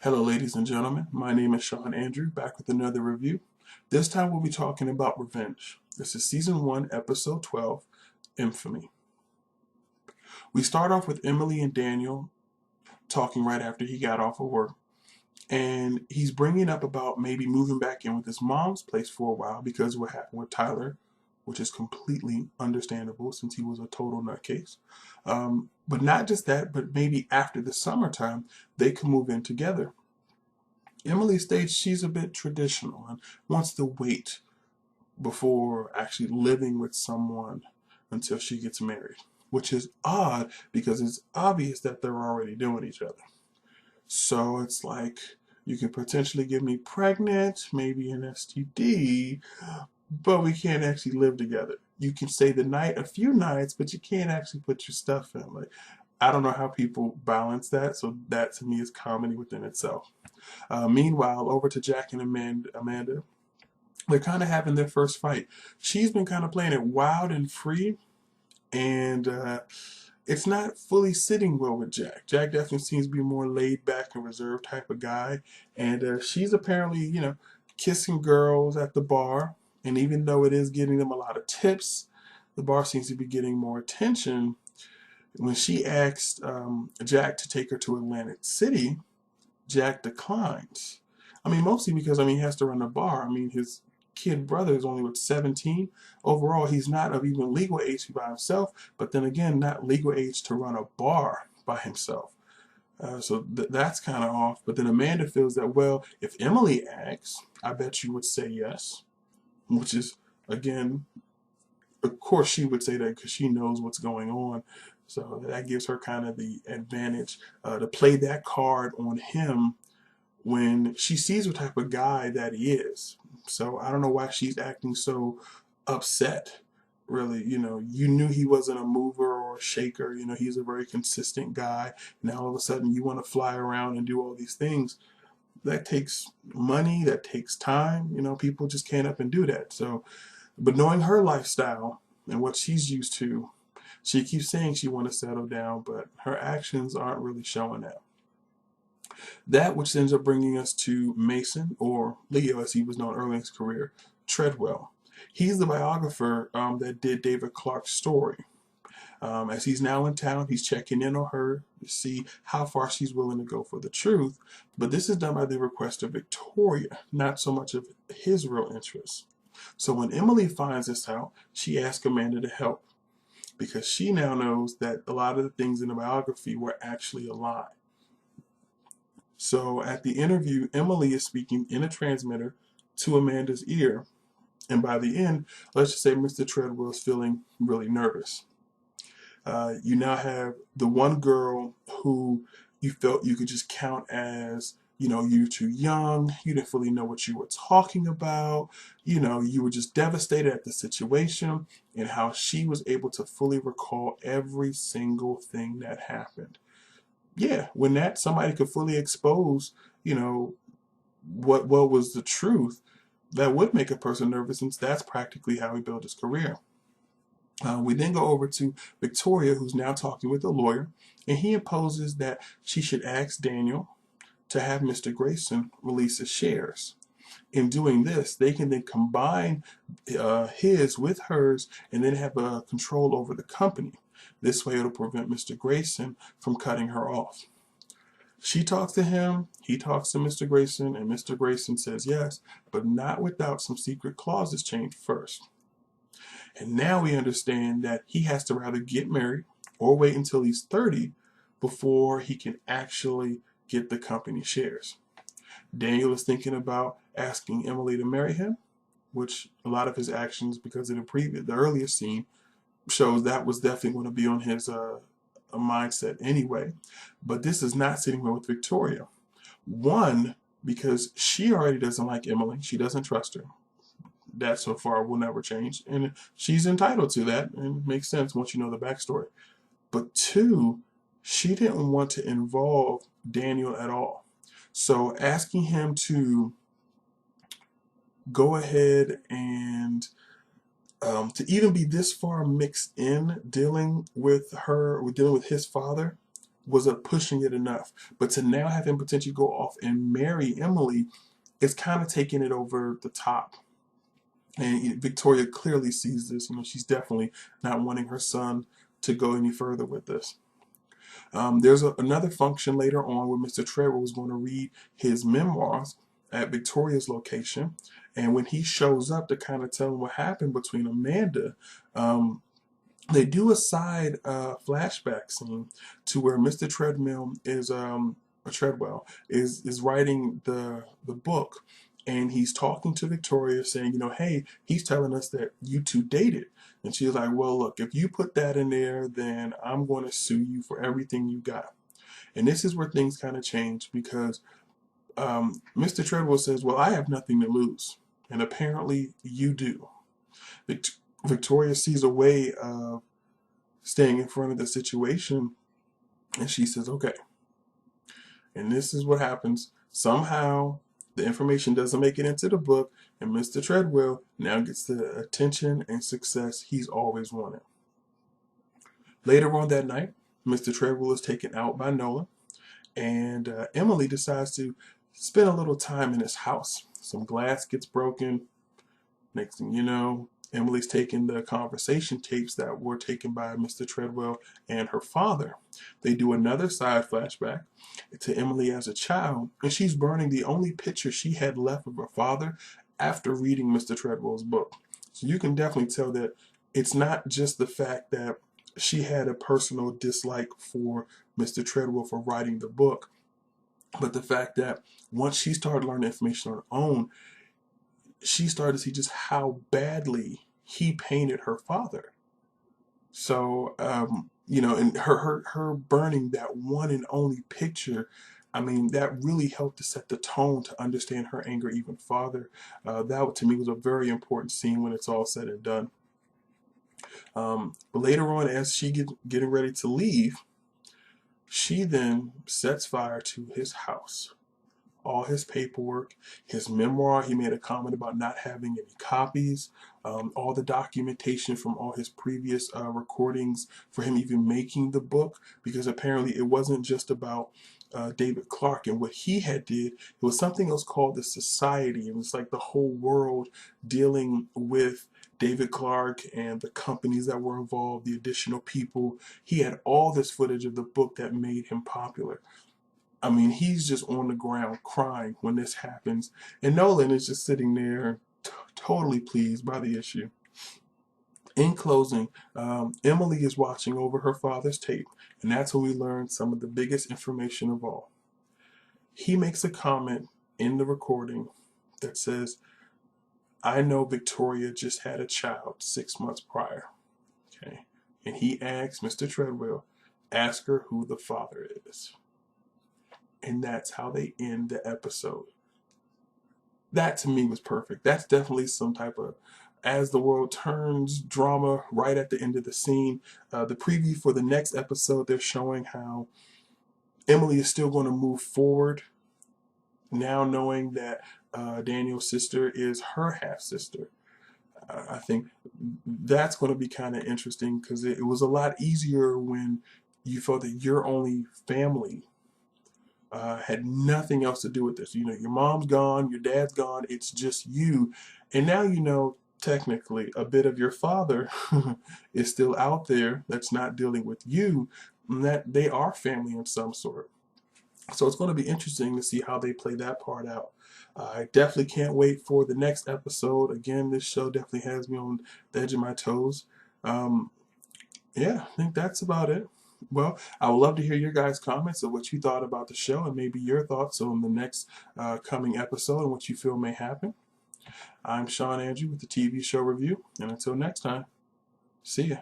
Hello, ladies and gentlemen. My name is Sean Andrew, back with another review. This time we'll be talking about revenge. This is Season 1, Episode 12, Infamy. We start off with Emily and Daniel talking right after he got off of work. And he's bringing up about maybe moving back in with his mom's place for a while because what happened with Tyler, which is completely understandable since he was a total nutcase. But not just that, but maybe after the summertime, they can move in together. Emily states she's a bit traditional and wants to wait before actually living with someone until she gets married, which is odd because it's obvious that they're already doing each other. So it's like, you can potentially get me pregnant, maybe an STD, but we can't actually live together. You can stay the night, a few nights, but you can't actually put your stuff in. Like, I don't know how people balance that, so that to me is comedy within itself. Meanwhile, over to Jack and Amanda, they're kind of having their first fight. She's been kind of playing it wild and free, and it's not fully sitting well with Jack. Jack definitely seems to be more laid back and reserved type of guy, and she's apparently, kissing girls at the bar. And even though it is getting them a lot of tips, the bar seems to be getting more attention. When she asked Jack to take her to Atlantic City, Jack declines. I mean, mostly because he has to run a bar. I mean, his kid brother is only 17. Overall, he's not of even legal age to be by himself, but then again, not legal age to run a bar by himself. So that's kind of off. But then Amanda feels that, well, if Emily asks, I bet you would say yes, which is, again, of course she would say that because she knows what's going on. So that gives her kind of the advantage to play that card on him when she sees what type of guy that he is. So I don't know why she's acting so upset. Really, you knew he wasn't a mover or a shaker. He's a very consistent guy. Now all of a sudden you want to fly around and do all these things. That takes money, that takes time. People just can't up and do that. So, but knowing her lifestyle and what she's used to, she keeps saying she wants to settle down, but her actions aren't really showing that. That which ends up bringing us to Mason, or Leo as he was known early in his career, Treadwell. He's the biographer that did David Clark's story. As he's now in town, he's checking in on her to see how far she's willing to go for the truth. But this is done by the request of Victoria, not so much of his real interest. So when Emily finds this out, she asks Amanda to help because she now knows that a lot of the things in the biography were actually a lie. So at the interview, Emily is speaking in a transmitter to Amanda's ear. And by the end, let's just say Mr. Treadwell is feeling really nervous. You now have the one girl who you felt you could just count as, you're too young, you didn't fully know what you were talking about, you were just devastated at the situation and how she was able to fully recall every single thing that happened. Yeah, when that somebody could fully expose, what was the truth, that would make a person nervous since that's practically how he built his career. We then go over to Victoria, who's now talking with a lawyer, and he imposes that she should ask Daniel to have Mr. Grayson release his shares. In doing this, they can then combine his with hers and then have control over the company. This way, it'll prevent Mr. Grayson from cutting her off. She talks to him, he talks to Mr. Grayson, and Mr. Grayson says yes, but not without some secret clauses changed first. And now we understand that he has to rather get married or wait until he's 30 before he can actually get the company shares. Daniel is thinking about asking Emily to marry him, which a lot of his actions, because of the earlier scene, shows that was definitely going to be on his mindset anyway. But this is not sitting well with Victoria. One, because she already doesn't like Emily. She doesn't trust her. That so far will never change. And she's entitled to that. And it makes sense once you know the backstory. But two, she didn't want to involve Daniel at all. So asking him to go ahead and to even be this far mixed in dealing with his father wasn't pushing it enough. But to now have him potentially go off and marry Emily is kind of taking it over the top. And Victoria clearly sees this. She's definitely not wanting her son to go any further with this. There's another function later on where Mr. Treadwell was going to read his memoirs at Victoria's location. And when he shows up to kind of tell him what happened between Amanda, they do a side flashback scene to where Mr. Treadwell is writing the book, and he's talking to Victoria, saying, hey, he's telling us that you two dated, and she's like, well, look, if you put that in there, then I'm going to sue you for everything you got. And this is where things kind of change, because Mr. Treadwell says, well, I have nothing to lose, and apparently you do. Victoria sees a way of staying in front of the situation, and she says, okay. And this is what happens. Somehow, the information doesn't make it into the book, and Mr. Treadwell now gets the attention and success he's always wanted. Later on that night, Mr. Treadwell is taken out by Nolan, and Emily decides to spend a little time in his house. Some glass gets broken. Next thing you know, Emily's taking the conversation tapes that were taken by Mr. Treadwell and her father. They do another side flashback to Emily as a child, and she's burning the only picture she had left of her father after reading Mr. Treadwell's book. So you can definitely tell that it's not just the fact that she had a personal dislike for Mr. Treadwell for writing the book, but the fact that once she started learning information on her own, she started to see just how badly he painted her father. So, and her burning that one and only picture, that really helped to set the tone to understand her anger even farther. That, to me, was a very important scene when it's all said and done. But later on, as she getting ready to leave, she then sets fire to his house. All his paperwork, his memoir. He made a comment about not having any copies, all the documentation from all his previous recordings for him even making the book, because apparently it wasn't just about David Clark and what he had did. It was something else called the Society, and it's like the whole world dealing with David Clark and the companies that were involved, the additional people. He had all this footage of the book that made him popular. He's just on the ground crying when this happens. And Nolan is just sitting there totally pleased by the issue. In closing, Emily is watching over her father's tape, and that's when we learn some of the biggest information of all. He makes a comment in the recording that says, I know Victoria just had a child 6 months prior. Okay. And he asks Mr. Treadwell, ask her who the father is. And that's how they end the episode. That to me was perfect. That's definitely some type of as the world turns drama right at the end of the scene. The preview for the next episode, they're showing how Emily is still going to move forward now, knowing that Daniel's sister is her half-sister. I think that's going to be kind of interesting, because it was a lot easier when you felt that your only family had nothing else to do with this. Your mom's gone, your dad's gone, it's just you. And now technically a bit of your father is still out there that's not dealing with you, and that they are family in some sort. So it's going to be interesting to see how they play that part out. I definitely can't wait for the next episode. Again, this show definitely has me on the edge of my toes. I think that's about it. Well, I would love to hear your guys' comments of what you thought about the show, and maybe your thoughts on the next coming episode and what you feel may happen. I'm Sean Andrew with the TV Show Review, and until next time, see ya.